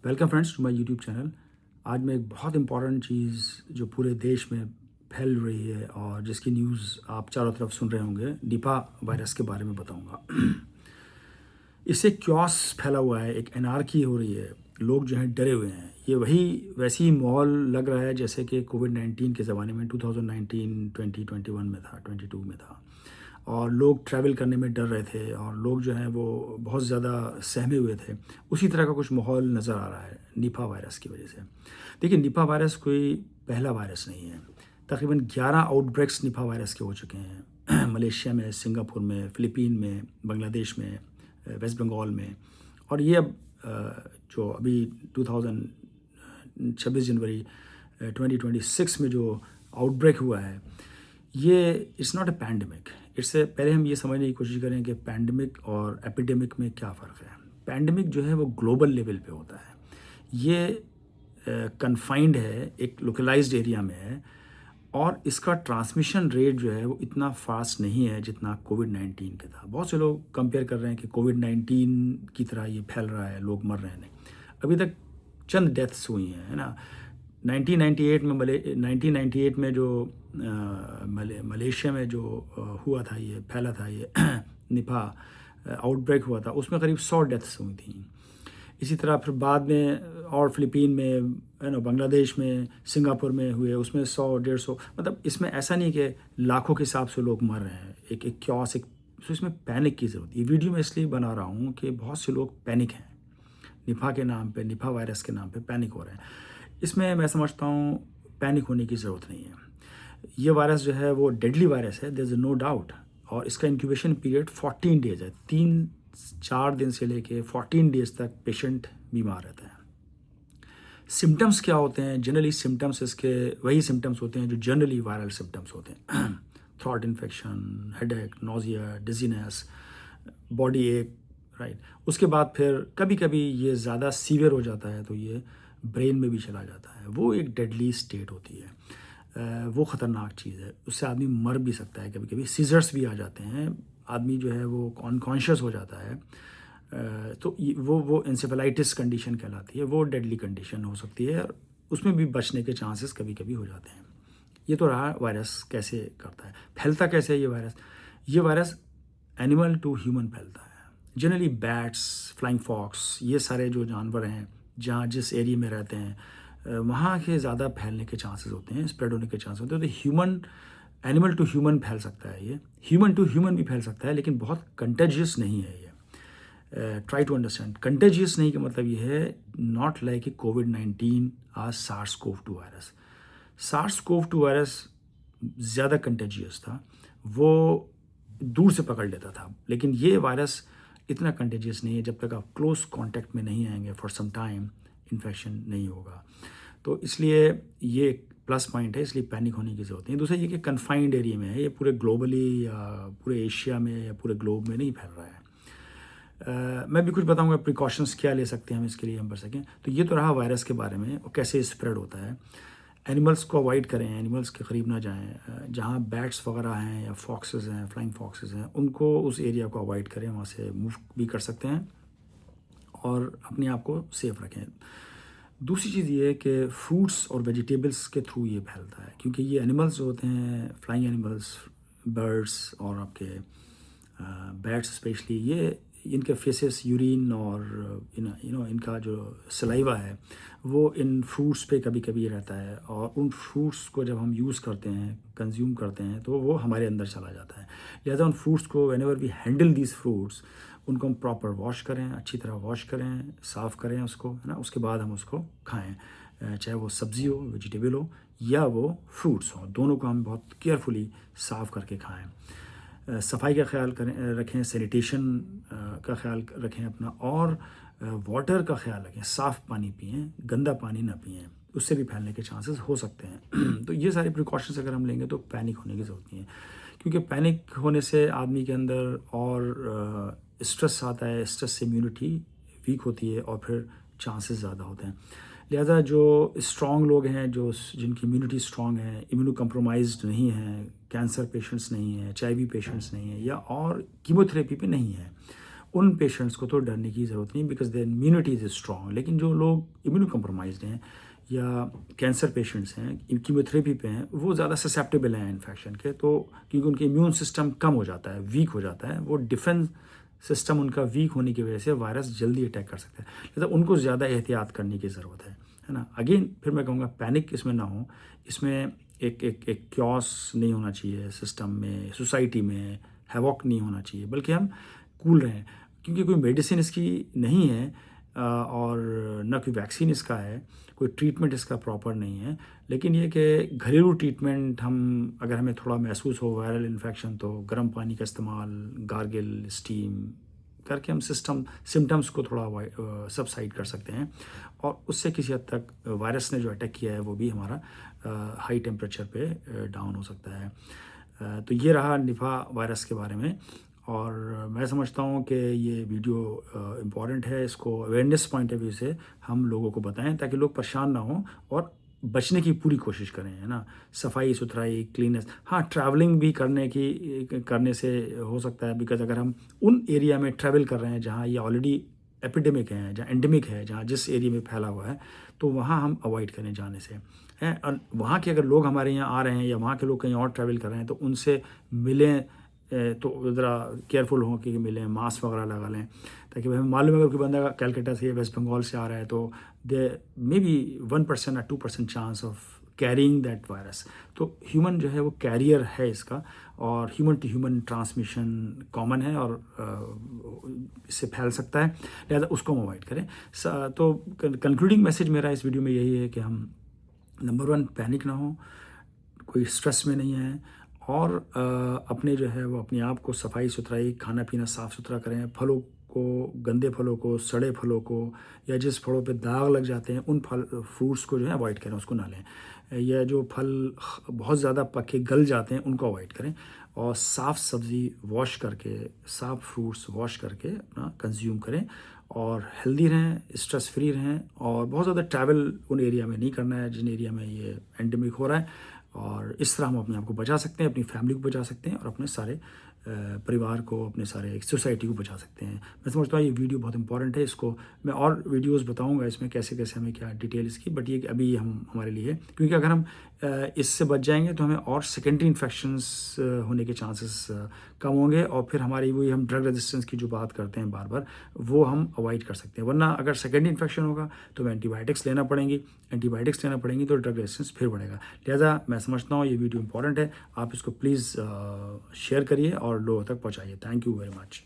Welcome friends to my YouTube channel. आज मैं एक बहुत इम्पॉर्टेंट चीज़ जो पूरे देश में फैल रही है और जिसकी न्यूज़ आप चारों तरफ सुन रहे होंगे, निपा वायरस के बारे में बताऊंगा। इससे क्योस फैला हुआ है, एक एनार्की हो रही है, लोग जो हैं डरे हुए हैं। ये वैसे ही माहौल लग रहा है जैसे कि कोविड-19 के ज़माने में 2019, 2021 में था, 22 में था। और लोग ट्रैवल करने में डर रहे थे और लोग जो हैं वो बहुत ज़्यादा सहमे हुए थे। उसी तरह का कुछ माहौल नज़र आ रहा है निपा वायरस की वजह से। देखिए, निपा वायरस कोई पहला वायरस नहीं है। तकरीबन 11 आउटब्रेक्स निपा वायरस के हो चुके हैं मलेशिया में, सिंगापुर में, फ़िलिपीन में, बांग्लादेश में, वेस्ट बंगाल में। और ये अब जो अभी 26 जनवरी 2026 में जो आउटब्रेक हुआ है, ये इट्स नॉट अ पैंडमिक। इससे पहले हम ये समझने की कोशिश करें कि पैंडमिक और एपिडेमिक में क्या फ़र्क है। पैंडमिक जो है वो ग्लोबल लेवल पे होता है। ये कन्फाइंड है, एक लोकलाइज्ड एरिया में है और इसका ट्रांसमिशन रेट जो है वो इतना फास्ट नहीं है जितना कोविड-19 के था। बहुत से लोग कंपेयर कर रहे हैं कि कोविड-19 की तरह ये फैल रहा है, लोग मर रहे हैं। नहीं, अभी तक चंद डेथ्स हुई हैं, है ना। 1998 में जो मलेशिया में जो हुआ था, ये फैला था, ये निपा आउटब्रेक हुआ था, उसमें करीब 100 डेथ्स हुई थी। इसी तरह फिर बाद में और फ़िलिपीन में, है ना, बांग्लादेश में, सिंगापुर में हुए, उसमें 100-150। मतलब इसमें ऐसा नहीं कि लाखों के हिसाब से लोग मर रहे हैं। एक एक क्योस, एक तो इसमें पैनिक की ज़रूरत है। ये वीडियो मैं इसलिए बना रहा हूँ कि बहुत से लोग पैनिक हैं, निपा के नाम पे, निपा वायरस के नाम पे पैनिक हो रहे हैं। इसमें मैं समझता हूँ पैनिक होने की ज़रूरत नहीं है। ये वायरस जो है वो डेडली वायरस है, देयर इज़ नो डाउट। और इसका इंक्यूबेशन पीरियड 14 डेज़ है। 3-4 दिन से लेके 14 डेज़ तक पेशेंट बीमार रहता है। सिम्टम्स क्या होते हैं? जनरली सिम्टम्स इसके वही सिम्टम्स होते हैं जो जनरली वायरल सिम्टम्स होते हैं। Throat infection, headache, nausea, dizziness, body एक, राइट। उसके बाद फिर कभी कभी ये ज़्यादा सीवियर हो जाता है तो ये ब्रेन में भी चला जाता है। वो एक डेडली स्टेट होती है। वो ख़तरनाक चीज़ है, उससे आदमी मर भी सकता है। कभी कभी सीजर्स भी आ जाते हैं, आदमी जो है वो अनकॉन्शियस हो जाता है। तो वो एंसेफेलाइटिस कंडीशन कहलाती है, वो डेडली कंडीशन हो सकती है और उसमें भी बचने के चांसेस कभी कभी हो जाते हैं। ये तो रहा वायरस कैसे करता है, फैलता कैसे है ये वायरस एनिमल टू ह्यूमन फैलता है। जनरली बैट्स, फ्लाइंग फॉक्स, ये सारे जो जानवर हैं जहाँ जिस एरिया में रहते हैं वहाँ के ज़्यादा फैलने के चांसेस होते हैं, स्प्रेड होने के चांसेस होते हैं। तो ह्यूमन, एनिमल टू ह्यूमन फैल सकता है, ये ह्यूमन टू ह्यूमन भी फैल सकता है, लेकिन बहुत कंटेजियस नहीं है ये। ट्राई टू अंडरस्टैंड, कंटेजियस नहीं का मतलब ये है नॉट लाइक ए कोविड-19 आज सार्स-कोव-2 वायरस। सार्स-कोव-2 वायरस ज़्यादा कंटेजियस था, वो दूर से पकड़ लेता था, लेकिन ये वायरस इतना कंटेजियस नहीं है। जब तक आप क्लोज कांटेक्ट में नहीं आएंगे फॉर सम टाइम, इन्फेक्शन नहीं होगा। तो इसलिए ये एक प्लस पॉइंट है, इसलिए पैनिक होने की ज़रूरत नहीं। दूसरा ये कि कन्फाइंड एरिया में है, ये पूरे ग्लोबली या पूरे एशिया में या पूरे ग्लोब में नहीं फैल रहा है। मैं भी कुछ बताऊंगा प्रिकॉशंस क्या ले सकते हैं हम इसके लिए, हम बच सकें। तो ये तो रहा वायरस के बारे में और कैसे स्प्रेड होता है। एनिमल्स को अवॉइड करें, एनिमल्स के करीब ना जाएं। जहाँ बैट्स वगैरह हैं या फॉक्सेस हैं, फ्लाइंग फॉक्सेस हैं, उनको, उस एरिया को अवॉइड करें, वहाँ से मूव भी कर सकते हैं और अपने आप को सेफ रखें। दूसरी चीज़ ये है कि फ्रूट्स और वेजिटेबल्स के थ्रू ये फैलता है, क्योंकि ये एनिमल्स जो होते हैं, फ्लाइंग एनिमल्स, बर्ड्स और आपके बैट्स स्पेशली, ये इनके फेसेस, यूरिन और इनका जो सलाइवा है वो इन फ्रूट्स पे कभी कभी रहता है और उन फ्रूट्स को जब हम यूज़ करते हैं, कंज्यूम करते हैं, तो वो हमारे अंदर चला जाता है। लिहाजा उन फ्रूट्स को, whenever we handle these fruits, उनको हम प्रॉपर वॉश करें, अच्छी तरह वॉश करें, साफ़ करें उसको, है ना। उसके बाद हम उसको खाएं, चाहे वो सब्ज़ी हो, वेजिटेबल हो, या वो फ्रूट्स हो, दोनों को हम बहुत केयरफुली साफ़ करके खाएं। सफाई का ख्याल करें, रखें, सैनिटेशन का ख्याल रखें अपना, और वाटर का ख्याल रखें। साफ़ पानी पिएं, गंदा पानी ना पिएं, उससे भी फैलने के चांसेस हो सकते हैं। तो ये सारी प्रिकॉशंस अगर हम लेंगे तो पैनिक होने की ज़रूरत नहीं है, क्योंकि पैनिक होने से आदमी के अंदर और स्ट्रेस आता है, स्ट्रेस से इम्यूनिटी वीक होती है और फिर चांसेस ज़्यादा होते हैं। लिहाजा जो स्ट्रॉन्ग लोग हैं, जो जिनकी इम्यूनिटी स्ट्रॉन्ग है, इम्यूनो कम्प्रोमाइज्ड नहीं है, कैंसर पेशेंट्स नहीं हैं, HIV पेशेंट्स नहीं हैं, या और कीमोथेरेपी पे नहीं है, उन पेशेंट्स को तो डरने की ज़रूरत नहीं, because their immunity is strong. लेकिन जो लोग इम्यूनो कम्प्रोमाइज्ड हैं या कैंसर पेशेंट्स हैं, कीमोथेरेपी पे हैं, वो ज़्यादा ससेप्टेबल हैं इन्फेक्शन के, तो क्योंकि उनके इम्यून सिस्टम कम हो जाता है, वीक हो जाता है, वो डिफेंस सिस्टम उनका वीक होने की वजह से वायरस जल्दी अटैक कर सकता है। मतलब उनको ज़्यादा एहतियात करने की ज़रूरत है ना। अगेन फिर मैं कहूँगा पैनिक इसमें ना हो, इसमें एक क्योस नहीं होना चाहिए सिस्टम में, सोसाइटी में हैवॉक नहीं होना चाहिए, बल्कि हम कूल रहें, क्योंकि कोई मेडिसिन इसकी नहीं है और ना कोई वैक्सीन इसका है, कोई ट्रीटमेंट इसका प्रॉपर नहीं है। लेकिन ये कि घरेलू ट्रीटमेंट हम अगर हमें थोड़ा महसूस हो वायरल इन्फेक्शन, तो गर्म पानी का इस्तेमाल, गार्गिल, स्टीम करके हम सिम्टम्स को थोड़ा सबसाइड कर सकते हैं, और उससे किसी हद तक वायरस ने जो अटैक किया है वो भी हमारा हाई टेम्परेचर पे डाउन हो सकता है। तो ये रहा निपा वायरस के बारे में, और मैं समझता हूँ कि ये वीडियो इम्पॉर्टेंट है, इसको अवेयरनेस पॉइंट ऑफ व्यू से हम लोगों को बताएं ताकि लोग परेशान ना हों और बचने की पूरी कोशिश करें, है ना। सफाई सुथराई, क्लीननेस, हाँ ट्रैवलिंग भी करने से हो सकता है, बिकॉज अगर हम उन एरिया में ट्रैवल कर रहे हैं जहाँ ये ऑलरेडी एपिडेमिक है, जहाँ एंडेमिक है, जहाँ जिस एरिया में फैला हुआ है, तो वहाँ हम अवॉइड करें जाने से, हैं। और वहाँ के अगर लोग हमारे यहाँ आ रहे हैं या वहाँ के लोग कहीं और ट्रैवल कर रहे हैं, तो उनसे मिलें, तो ज़रा केयरफुल हों कि मिलें, मास्क वगैरह लगा लें, ताकि हमें मालूम है अगर कोई बंदा कैलकाटा से या वेस्ट बंगाल से आ रहा है तो दे मे बी 1% या 2% chance of carrying that virus. तो ह्यूमन जो है वो कैरियर है इसका, और human to human transmission common है और इससे फैल सकता है, लिहाजा उसको हम अवॉइड करें। तो कंक्लूडिंग मैसेज मेरा इस वीडियो में यही है कि हम नंबर 1 पैनिक ना हो, कोई स्ट्रेस में नहीं है, और अपने जो है वो अपने आप को सफाई सुथराई, खाना पीना साफ़ सुथरा करें, फलों को, गंदे फलों को, सड़े फलों को, या जिस फलों पे दाग लग जाते हैं उन फ्रूट्स को जो है अवॉइड करें, उसको ना लें, या जो फल बहुत ज़्यादा पके गल जाते हैं उनको अवॉइड करें, और साफ़ सब्ज़ी वॉश करके, साफ़ फ्रूट्स वॉश करके अपना कंज्यूम करें, और हेल्दी रहें, स्ट्रेस फ्री रहें, और बहुत ज़्यादा ट्रैवल उन एरिया में नहीं करना है जिन एरिया में ये एंडेमिक हो रहा है। और इस तरह हम अपने आप को बचा सकते हैं, अपनी फैमिली को बचा सकते हैं, और अपने सारे परिवार को, अपने सारे सोसाइटी को बचा सकते हैं। मैं समझता हूँ ये वीडियो बहुत इंपॉर्टेंट है, इसको मैं और वीडियोस बताऊंगा इसमें कैसे कैसे हमें क्या डिटेल इसकी, बट ये अभी हम हमारे लिए, क्योंकि अगर हम इससे बच जाएंगे तो हमें और सेकेंडरी इन्फेक्शंस होने के चांसेस कम होंगे, और फिर हमारी वही हम ड्रग रेजिस्टेंस की जो बात करते हैं बार बार, वो हम अवॉइड कर सकते हैं। वरना अगर सेकेंडरी इन्फेक्शन होगा तो हमें एंटीबायोटिक्स लेना पड़ेंगी तो ड्रग रेजिस्टेंस फिर बढ़ेगा। लिहाजा मैं समझता हूँ ये वीडियो इंपॉर्टेंट है, आप इसको प्लीज़ शेयर करिए और लोगों तक पहुँचाइए। Thank you very much.